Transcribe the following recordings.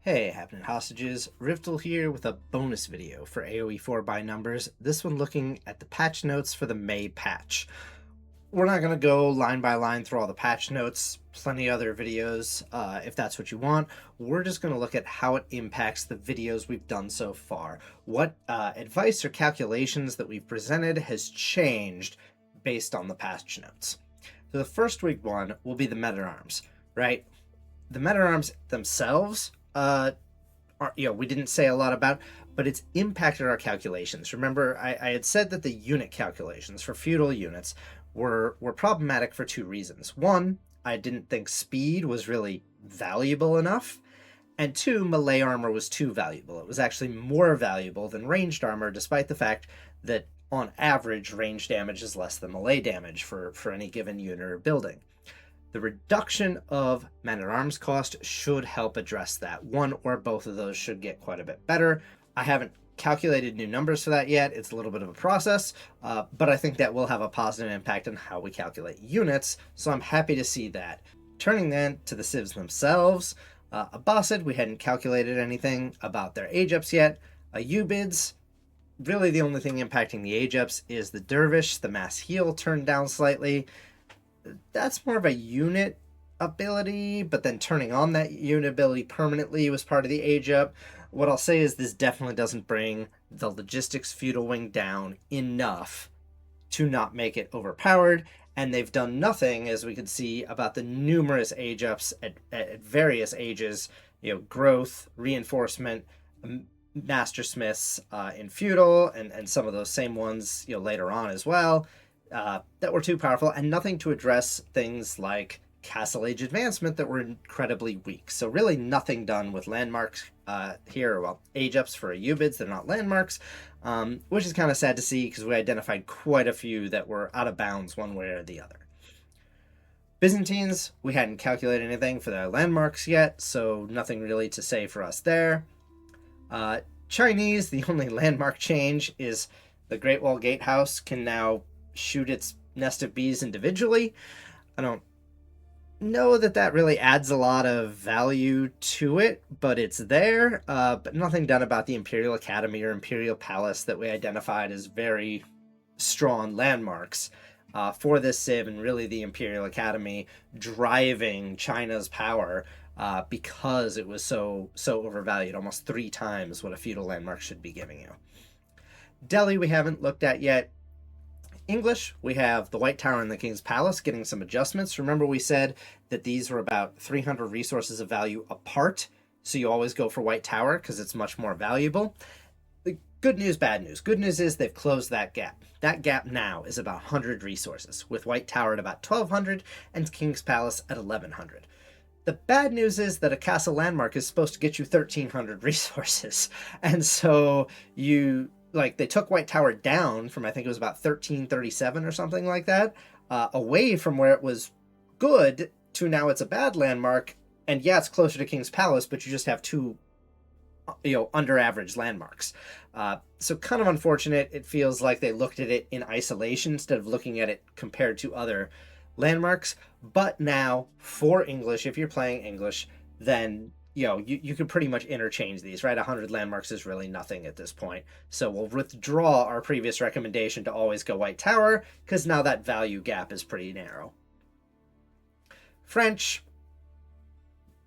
Hey, happening hostages, Riftle here with a bonus video for AoE4 By Numbers, this one looking at the patch notes for the May patch. We're not going to go line by line through all the patch notes, plenty of other videos if that's what you want. We're just going to look at how it impacts the videos we've done so far. What advice or calculations that we've presented has changed based on the patch notes. So the first week one will be the meta-arms, right? The meta-arms themselves we didn't say a lot about, but it's impacted our calculations. Remember, I had said that the unit calculations for feudal units were problematic for two reasons. One, I didn't think speed was really valuable enough, and two, melee armor was too valuable. It was actually more valuable than ranged armor, despite the fact that on average, range damage is less than melee damage for any given unit or building. The reduction of man-at-arms cost should help address that. One or both of those should get quite a bit better. I haven't calculated new numbers for that yet. It's a little bit of a process, but I think that will have a positive impact on how we calculate units, so I'm happy to see that. Turning then to the civs themselves, Abbasid, we hadn't calculated anything about their age-ups yet. Ayyubids, really the only thing impacting the age-ups is the dervish, the mass heal turned down slightly. That's more of a unit ability, but then turning on that unit ability permanently was part of the age up. What I'll say is this definitely doesn't bring the logistics feudal wing down enough to not make it overpowered, and they've done nothing, as we can see, about the numerous age ups at various ages, growth, reinforcement, master smiths in feudal, and some of those same ones later on as well. That were too powerful, and nothing to address things like Castle Age advancement that were incredibly weak. So really nothing done with landmarks here. Well, age ups for Ayyubids, they're not landmarks, which is kind of sad to see because we identified quite a few that were out of bounds one way or the other. Byzantines, we hadn't calculated anything for their landmarks yet, so nothing really to say for us there. Chinese, the only landmark change is the Great Wall Gatehouse can now shoot its nest of bees individually. I don't know that really adds a lot of value to it, but it's there. But nothing done about the Imperial Academy or Imperial Palace that we identified as very strong landmarks for this civ, and really the Imperial Academy driving China's power because it was so overvalued, almost 3 times what a feudal landmark should be giving you. Delhi we haven't looked at yet. English, we have the White Tower and the King's Palace getting some adjustments. Remember we said that these were about 300 resources of value apart, so you always go for White Tower because it's much more valuable. The good news, bad news. Good news is they've closed that gap. That gap now is about 100 resources, with White Tower at about 1,200 and King's Palace at 1,100. The bad news is that a castle landmark is supposed to get you 1,300 resources, and so they took White Tower down from, I think it was about 1337 or something like that, away from where it was good to now it's a bad landmark. And yeah, it's closer to King's Palace, but you just have 2, under average landmarks. So kind of unfortunate. It feels like they looked at it in isolation instead of looking at it compared to other landmarks. But now for English, if you're playing English, then you can pretty much interchange these, right? 100 landmarks is really nothing at this point. So we'll withdraw our previous recommendation to always go White Tower, because now that value gap is pretty narrow. French,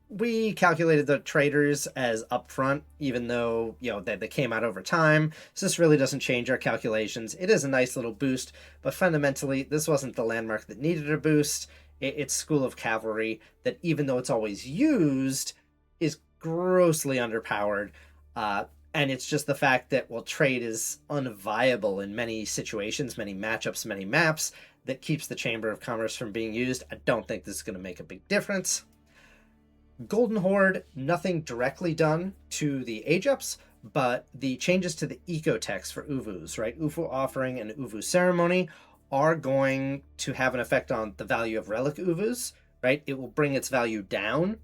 we calculated the traders as upfront, even though, they came out over time. So this really doesn't change our calculations. It is a nice little boost, but fundamentally, this wasn't the landmark that needed a boost. It's School of Cavalry that, even though it's always used, is grossly underpowered, and it's just the fact that, trade is unviable in many situations, many matchups, many maps, that keeps the Chamber of Commerce from being used. I don't think this is going to make a big difference. Golden Horde, nothing directly done to the age-ups, but the changes to the eco-text for UVUs, right? UVU Offering and UVU Ceremony are going to have an effect on the value of Relic UVUs, right? It will bring its value down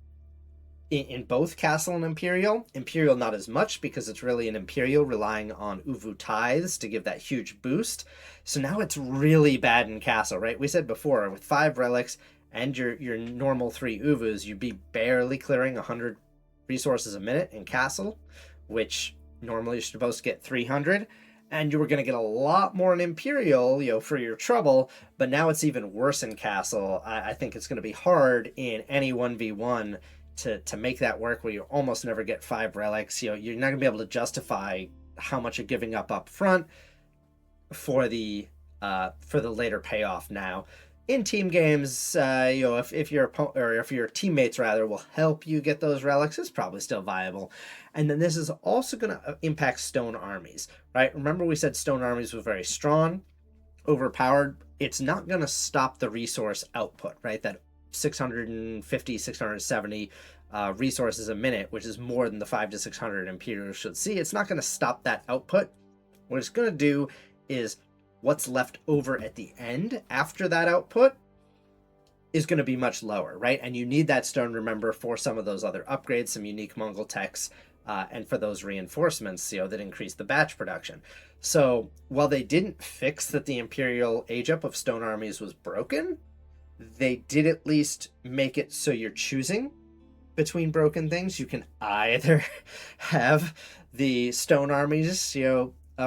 in both Castle and Imperial. Imperial not as much, because it's really an Imperial relying on UVU tithes to give that huge boost. So now it's really bad in Castle, right? We said before, with 5 relics and your normal 3 UVUs, you'd be barely clearing 100 resources a minute in Castle, which normally you're supposed to get 300, and you were going to get a lot more in Imperial, for your trouble, but now it's even worse in Castle. I think it's going to be hard in any 1v1 to make that work, where you almost never get 5 relics. You're not going to be able to justify how much you're giving up front for the later payoff now. In team games, if your teammates rather will help you get those relics, it's probably still viable. And then this is also going to impact stone armies, right? Remember we said stone armies were very strong, overpowered. It's not going to stop the resource output, right? That 650, 670 resources a minute, which is more than the 500 to 600 Imperials should see. It's not going to stop that output. What it's going to do is what's left over at the end after that output is going to be much lower, right? And you need that stone, remember, for some of those other upgrades, some unique Mongol techs, and for those reinforcements, that increase the batch production. So while they didn't fix that the Imperial age up of stone armies was broken, they did at least make it so you're choosing between broken things. You can either have the stone armies,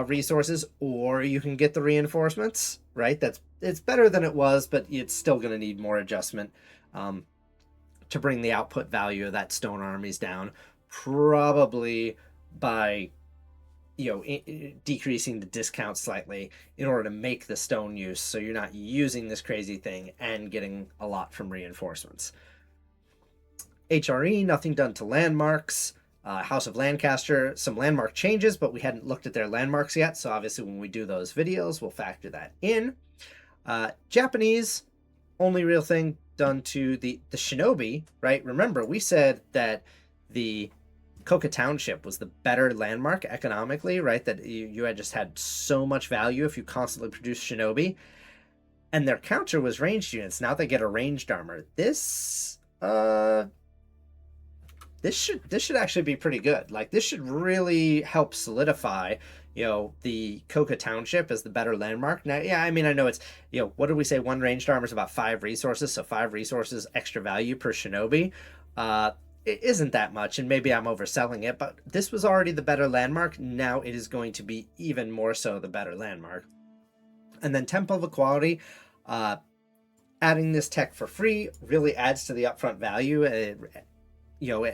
resources, or you can get the reinforcements, right? It's better than it was, but it's still going to need more adjustment to bring the output value of that stone armies down, probably by decreasing the discount slightly in order to make the stone use, so you're not using this crazy thing and getting a lot from reinforcements. HRE, nothing done to landmarks. House of Lancaster, some landmark changes, but we hadn't looked at their landmarks yet, so obviously when we do those videos, we'll factor that in. Japanese, only real thing done to the Shinobi, right? Remember, we said that the Koka Township was the better landmark economically, right? That you had just had so much value if you constantly produced Shinobi. And their counter was ranged units. Now they get a ranged armor. This should actually be pretty good. Like, this should really help solidify, the Koka Township as the better landmark. Now, yeah, I mean, I know it's, what did we say? One ranged armor is about 5 resources, so 5 resources extra value per Shinobi. It isn't that much, and maybe I'm overselling it, but this was already the better landmark. Now it is going to be even more so the better landmark. And then Temple of Equality, adding this tech for free really adds to the upfront value. It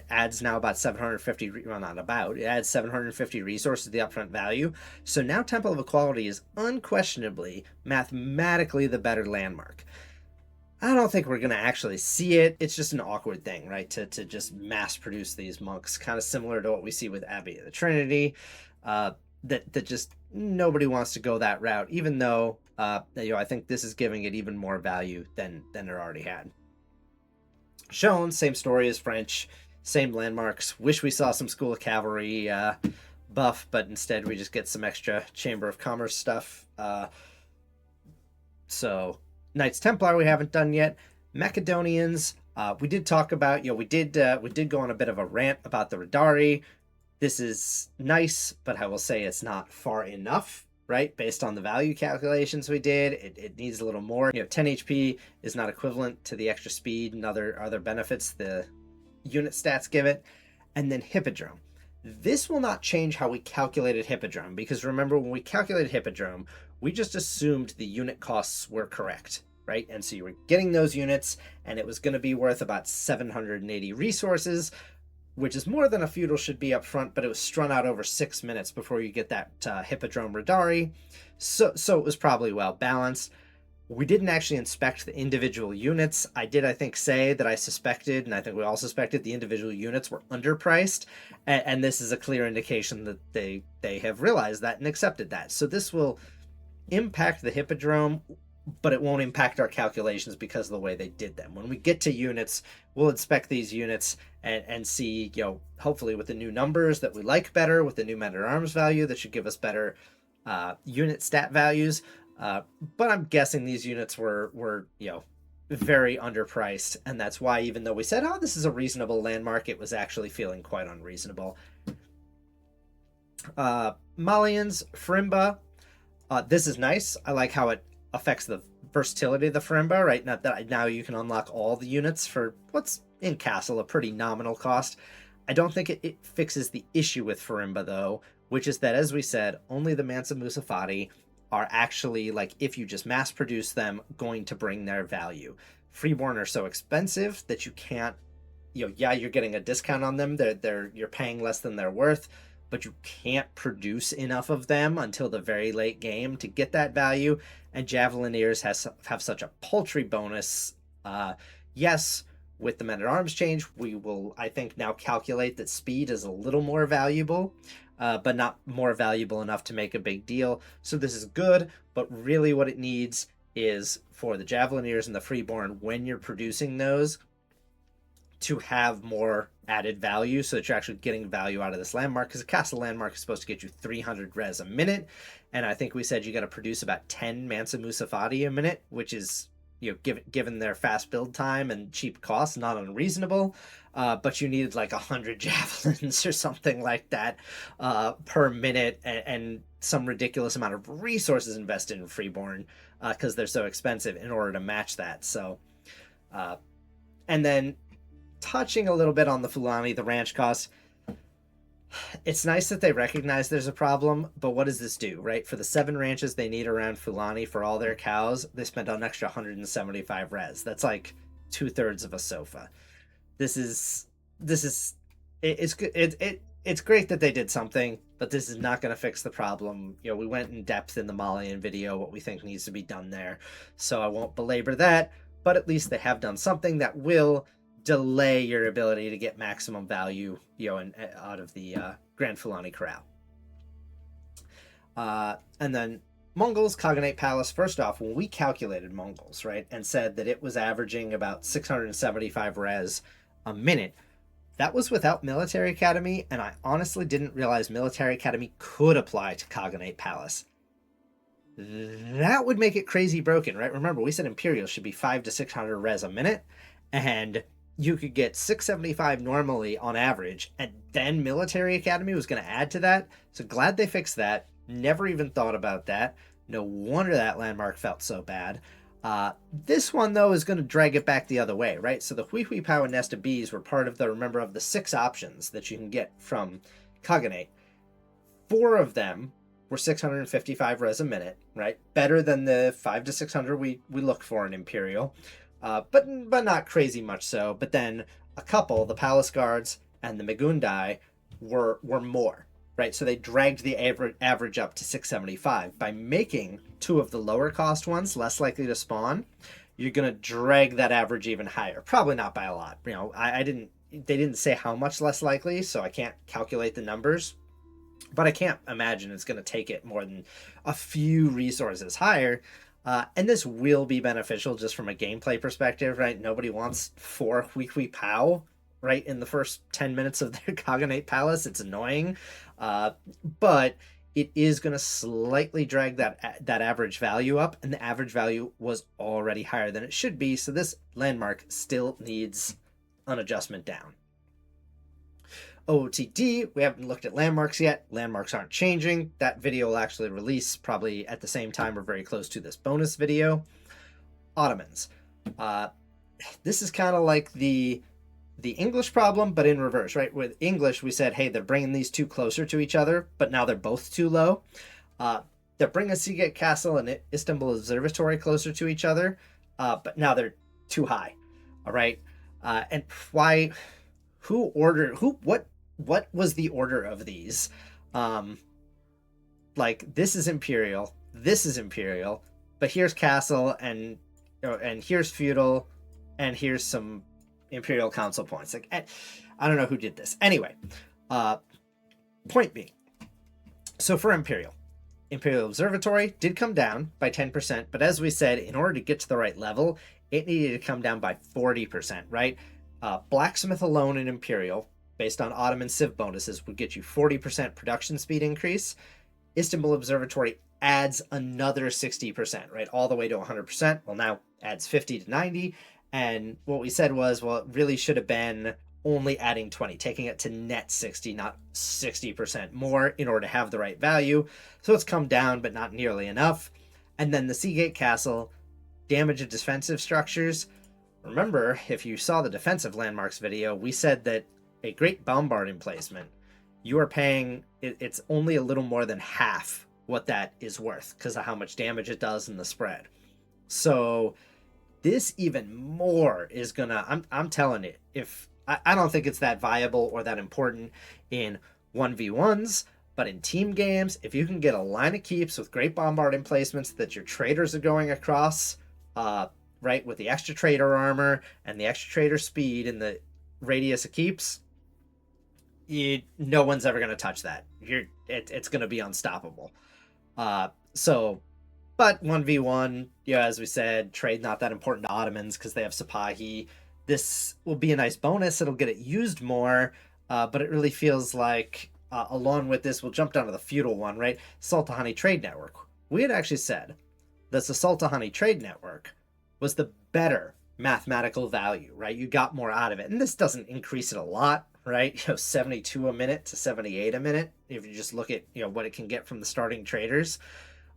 adds now about 750, well, not about, it adds 750 resources to the upfront value. So now Temple of Equality is unquestionably, mathematically the better landmark. I don't think we're going to actually see it. It's just an awkward thing, right? To just mass produce these monks, kind of similar to what we see with Abbey of the Trinity. That just nobody wants to go that route, even though, I think this is giving it even more value than it already had. Shown, same story as French, same landmarks. Wish we saw some School of Cavalry buff, but instead we just get some extra Chamber of Commerce stuff. So Knights Templar we haven't done yet. Macedonians, we did talk about, we did go on a bit of a rant about the Radari. This is nice, but I will say it's not far enough, right? Based on the value calculations we did, it needs a little more. 10 HP is not equivalent to the extra speed and other benefits the unit stats give it. And then Hippodrome. This will not change how we calculated Hippodrome, because remember, when we calculated Hippodrome, we just assumed the unit costs were correct, right? And so you were getting those units, and it was going to be worth about 780 resources, which is more than a feudal should be up front, but it was strung out over 6 minutes before you get that Hippodrome Radari. So it was probably well balanced. We didn't actually inspect the individual units. I think, say that I suspected, and I think we all suspected, the individual units were underpriced, and this is a clear indication that they have realized that and accepted that. So this will impact the Hippodrome, but it won't impact our calculations because of the way they did them. When we get to units, we'll inspect these units and see, hopefully with the new numbers that we like better, with the new men-at-arms value that should give us better unit stat values. But I'm guessing these units were very underpriced, and that's why, even though we said, oh, this is a reasonable landmark, it was actually feeling quite unreasonable. Malians, Farimba, this is nice. I like how it affects the versatility of the Farimba, right? Not that now you can unlock all the units for what's in Castle a pretty nominal cost. I don't think it fixes the issue with Farimba, though, which is that, as we said, only the Mansa Musafati are actually, like, if you just mass produce them, going to bring their value. Freeborn are so expensive that you can't, yeah, you're getting a discount on them. You're paying less than they're worth, but you can't produce enough of them until the very late game to get that value. And Javelineers have such a paltry bonus. Yes, with the men-at-arms change, we will, I think, now calculate that speed is a little more valuable, but not more valuable enough to make a big deal. So this is good, but really what it needs is for the Javelineers and the Freeborn, when you're producing those, to have more added value so that you're actually getting value out of this landmark, because a castle landmark is supposed to get you 300 res a minute, and I think we said you got to produce about 10 Mansa Musafati a minute, which is, given their fast build time and cheap costs, not unreasonable. But you needed like 100 javelins or something like that per minute, and some ridiculous amount of resources invested in Freeborn because they're so expensive in order to match that. So, and then touching a little bit on the Fulani, the ranch costs, it's nice that they recognize there's a problem, but what does this do, right? For the 7 ranches they need around Fulani for all their cows, they spent an extra 175 res. That's like 2/3 of a sofa. It's great that they did something, but this is not going to fix the problem. We went in depth in the Malian video what we think needs to be done there, so I won't belabor that, but at least they have done something that will delay your ability to get maximum value, out of the Grand Fulani Corral. And then Mongols, Khaganate Palace. First off, when we calculated Mongols, right, and said that it was averaging about 675 res a minute, that was without Military Academy, and I honestly didn't realize Military Academy could apply to Khaganate Palace. That would make it crazy broken, right? Remember, we said Imperial should be 500 to 600 res a minute, and you could get 675 normally on average, and then Military Academy was going to add to that. So glad they fixed that. Never even thought about that. No wonder that landmark felt so bad. This one, though, is going to drag it back the other way, right? So the Hui Hui Pao and Nest of Bees were part of the 6 options that you can get from Khaganate. 4 of them were 655 res a minute, right? Better than the 500 to 600 we look for in Imperial. But not crazy much so. But then a couple, the Palace Guards and the Magundai, were more, right? So they dragged the average up to 675. By making 2 of the lower cost ones less likely to spawn, you're going to drag that average even higher. Probably not by a lot. They didn't say how much less likely, so I can't calculate the numbers. But I can't imagine it's going to take it more than a few resources higher. And this will be beneficial just from a gameplay perspective, right? Nobody wants 4 Hui Hui Pao, right, in the first 10 minutes of their Khaganate Palace. It's annoying. But it is going to slightly drag that average value up, and the average value was already higher than it should be. So this landmark still needs an adjustment down. OOTD, we haven't looked at landmarks yet. Landmarks aren't changing. That video will actually release probably at the same time or very close to this bonus video. Ottomans. This is kind of like the English problem, but in reverse, right? With English, we said, hey, they're bringing these 2 closer to each other, but now they're both too low. They're bringing Seagate Castle and Istanbul Observatory closer to each other, but now they're too high. All right. And why? What was the order of these? Like, this is Imperial, but here's Castle, and here's Feudal, and here's some Imperial Council points. Like, I don't know who did this. Anyway, point being, so for Imperial Observatory did come down by 10%, but as we said, in order to get to the right level, it needed to come down by 40%, right? Blacksmith alone in Imperial, based on Ottoman Civ bonuses, would get you 40% production speed increase. Istanbul Observatory adds another 60%, right? All the way to 100%. Well, now adds 50 to 90. And what we said was, well, it really should have been only adding 20, taking it to net 60, not 60% more in order to have the right value. So it's come down, but not nearly enough. And then the Seagate Castle, damage of defensive structures. Remember, if you saw the defensive landmarks video, we said that a great bombarding placement, you are paying, it's only a little more than half what that is worth because of how much damage it does in the spread. So this even more is gonna, I'm telling you, if I don't think it's that viable or that important in 1v1s, but in team games, if you can get a line of keeps with great bombarding placements that your traders are going across, right, with the extra trader armor and the extra trader speed and the radius of keeps, no one's ever going to touch that. It's going to be unstoppable. So, but 1v1, yeah, as we said, trade not that important to Ottomans because they have Sipahi. This will be a nice bonus. It'll get it used more, but it really feels like, along with this, we'll jump down to the feudal one, right? Sultahani Trade Network. We had actually said that the Sultahani Trade Network was the better mathematical value, right? You got more out of it. And this doesn't increase it a lot, right? 72 a minute to 78 a minute, if you just look at, what it can get from the starting traders.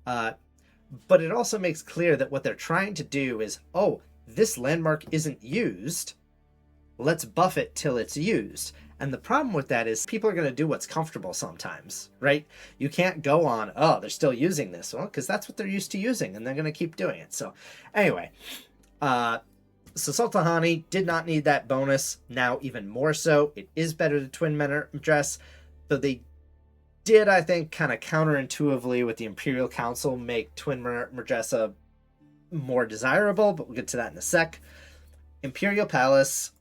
But it also makes clear that what they're trying to do is, this landmark isn't used, let's buff it till it's used. And the problem with that is people are going to do what's comfortable sometimes, right? You can't go on, they're still using this. Well, because that's what they're used to using, and they're going to keep doing it. So anyway, so Sultahani did not need that bonus. Now even more so. It is better to Twin Madras, though they did, I think, kind of counterintuitively with the Imperial Council make Twin Madrasa more desirable, but we'll get to that in a sec. Imperial Palace.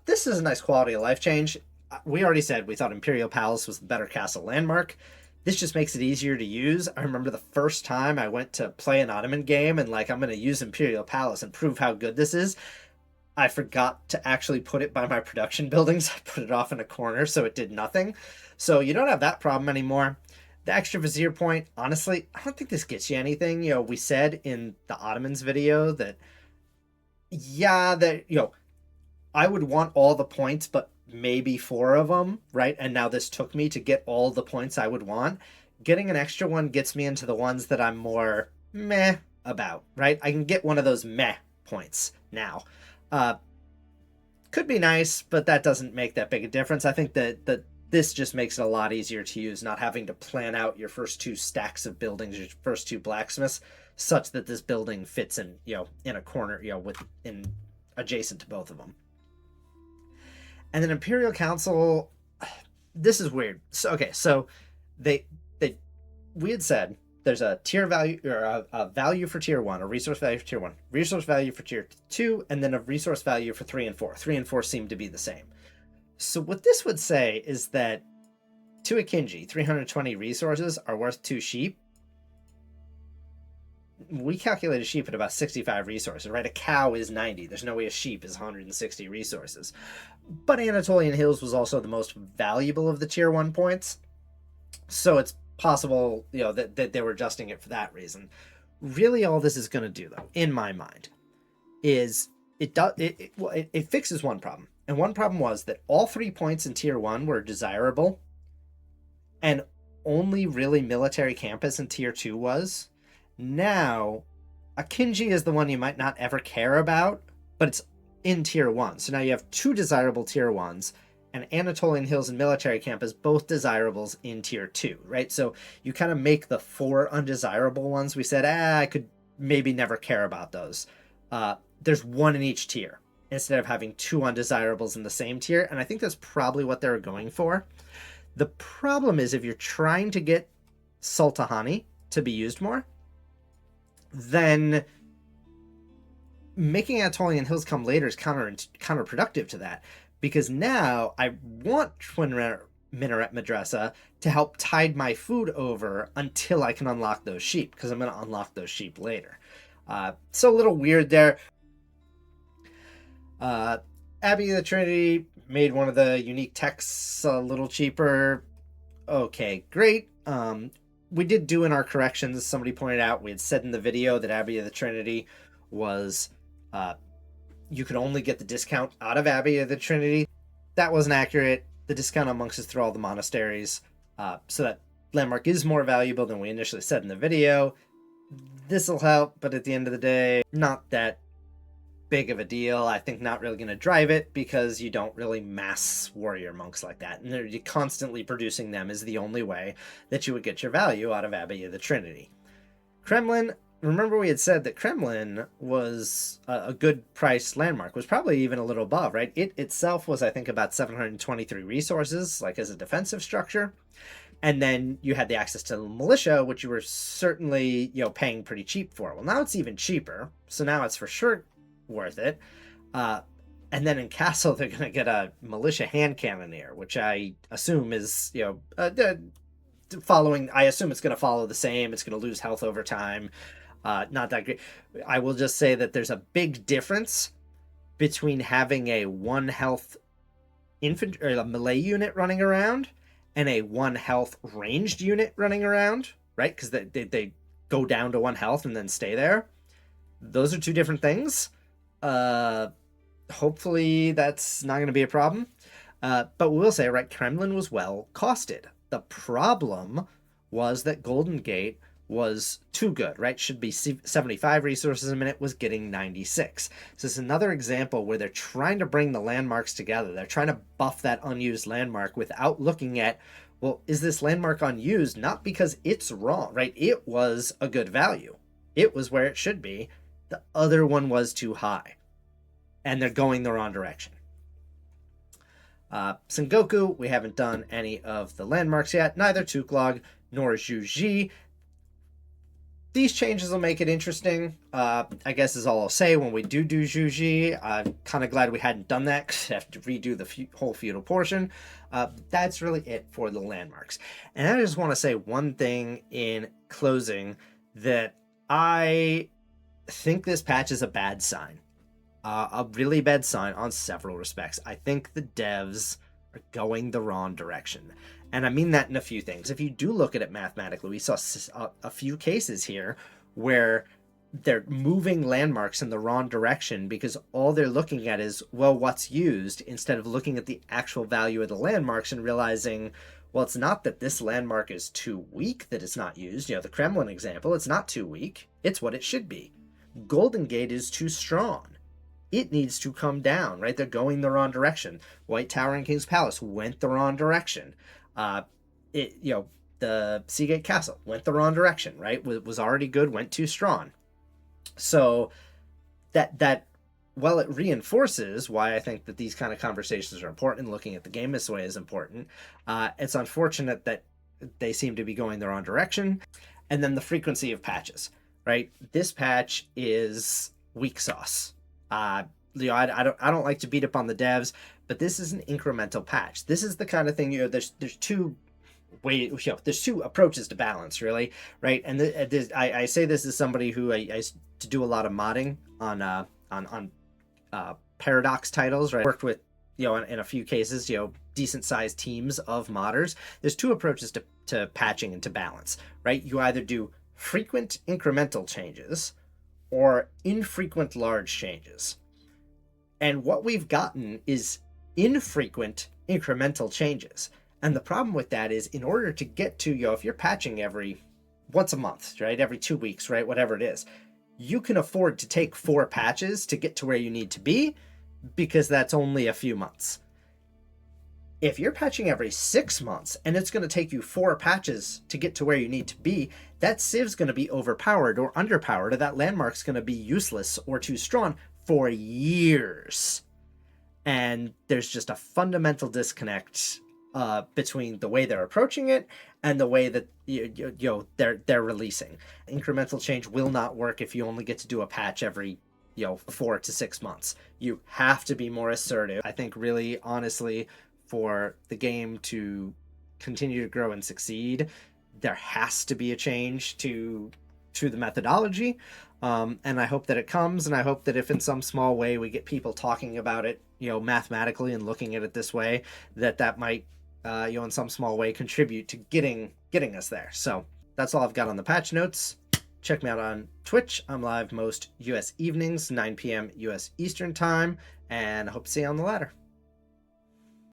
This is a nice quality of life change. We already said we thought Imperial Palace was the better castle landmark. This just makes it easier to use. I remember the first time I went to play an Ottoman game and I'm going to use Imperial Palace and prove how good this is. I forgot to actually put it by my production buildings. I put it off in a corner so it did nothing. So you don't have that problem anymore. The extra vizier point, honestly, I don't think this gets you anything. We said in the Ottomans video that, I would want all the points, but maybe 4 of them, right? And now this took me to get all the points I would want. Getting an extra one gets me into the ones that I'm more meh about, right? I can get one of those meh points now. Could be nice, but that doesn't make that big a difference. I think that this just makes it a lot easier to use, not having to plan out your first 2 stacks of buildings, your first 2 blacksmiths, such that this building fits in, in a corner, adjacent to both of them. And then Imperial Council, this is weird. So we had said there's a tier value, or a value for tier 1, a resource value for tier 1, resource value for tier 2, and then a resource value for 3 and 4. 3 and 4 seem to be the same. So what this would say is that to Akinji, 320 resources are worth 2 sheep. We calculate a sheep at about 65 resources, right? A cow is 90. There's no way a sheep is 160 resources. But Anatolian Hills was also the most valuable of the tier 1 points. So it's possible, that they were adjusting it for that reason. Really all this is going to do, though, in my mind, is it fixes one problem. And one problem was that all 3 points in tier 1 were desirable, and only really military campus in tier 2 was. Now, Akinji is the one you might not ever care about, but it's in tier 1. So now you have 2 desirable tier 1s, and Anatolian Hills and Military Campus both desirables in tier 2, right? So you kind of make the 4 undesirable ones. We said, I could maybe never care about those. There's 1 in each tier instead of having 2 undesirables in the same tier, and I think that's probably what they were going for. The problem is if you're trying to get Sultahani to be used more, then making Anatolian Hills come later is counterproductive to that, because now I want Twin Minaret Madrasa to help tide my food over until I can unlock those sheep, because I'm going to unlock those sheep later. So a little weird there. Abbey of the Trinity made one of the unique texts a little cheaper. Okay, great. We did do in our corrections, somebody pointed out, we had said in the video that Abbey of the Trinity was, you could only get the discount out of Abbey of the Trinity. That wasn't accurate. The discount on monks is through all the monasteries. So that landmark is more valuable than we initially said in the video. This will help, but at the end of the day, not that big of a deal. I think not really going to drive it because you don't really mass warrior monks like that. And you're constantly producing them is the only way that you would get your value out of Abbey of the Trinity. Kremlin, remember we had said that Kremlin was a good price landmark, was probably even a little above, right? It itself was, I think, about 723 resources, like as a defensive structure. And then you had the access to the militia, which you were certainly, paying pretty cheap for. Well, now it's even cheaper. So now it's for sure worth it. And then in Castle, they're going to get a militia hand cannoneer, which I assume is, following. I assume it's going to follow the same. It's going to lose health over time. Not that great. I will just say that there's a big difference between having a 1 health infantry or a melee unit running around and a 1 health ranged unit running around, right? Because they go down to 1 health and then stay there. Those are 2 different things. Hopefully that's not going to be a problem. But we'll say, right, Kremlin was well costed. The problem was that Golden Gate was too good, right? Should be 75 resources a minute, was getting 96. So it's another example where they're trying to bring the landmarks together. They're trying to buff that unused landmark without looking at, well, is this landmark unused? Not because it's wrong, right? It was a good value. It was where it should be. The other one was too high. And they're going the wrong direction. Sengoku, we haven't done any of the landmarks yet. Neither Tuklog nor Zhuji. These changes will make it interesting. I guess is all I'll say when we do Zhuji. I'm kind of glad we hadn't done that because I have to redo the whole feudal portion. That's really it for the landmarks. And I just want to say one thing in closing, that I think this patch is a bad sign. A really bad sign on several respects. I think the devs are going the wrong direction. And I mean that in a few things. If you do look at it mathematically, we saw a few cases here where they're moving landmarks in the wrong direction because all they're looking at is, well, what's used, instead of looking at the actual value of the landmarks and realizing, well, it's not that this landmark is too weak that it's not used. The Kremlin example, it's not too weak. It's what it should be. Golden Gate is too strong. It needs to come down, right? They're going the wrong direction. White Tower and King's Palace went the wrong direction. The Seagate Castle went the wrong direction, right? Was already good, went too strong. So that while it reinforces why I think that these kind of conversations are important and looking at the game this way is important, it's unfortunate that they seem to be going the wrong direction. And then the frequency of patches, right? This patch is weak sauce. I don't like to beat up on the devs, but this is an incremental patch. This is the kind of thing, there's 2 ways, there's 2 approaches to balance, really, right? And I say this as somebody who I used to do a lot of modding on Paradox titles, right? Worked with, in a few cases, decent sized teams of modders. There's 2 approaches to patching and to balance, right? You either do frequent incremental changes or infrequent large changes. And what we've gotten is infrequent incremental changes. And the problem with that is, in order to get to, if you're patching once a month, right? Every 2 weeks, right? Whatever it is, you can afford to take 4 patches to get to where you need to be because that's only a few months. If you're patching every 6 months and it's going to take you 4 patches to get to where you need to be, that civ's going to be overpowered or underpowered, or that landmark's going to be useless or too strong for years. And there's just a fundamental disconnect between the way they're approaching it and the way that they're releasing. Incremental change will not work if you only get to do a patch every 4 to 6 months. You have to be more assertive. I think really honestly, for the game to continue to grow and succeed, there has to be a change to the methodology. And I hope that it comes, and I hope that if in some small way we get people talking about it, mathematically and looking at it this way, that might, in some small way contribute to getting us there. So that's all I've got on the patch notes. Check me out on Twitch. I'm live most US evenings, 9 p.m. US Eastern time, and I hope to see you on the ladder.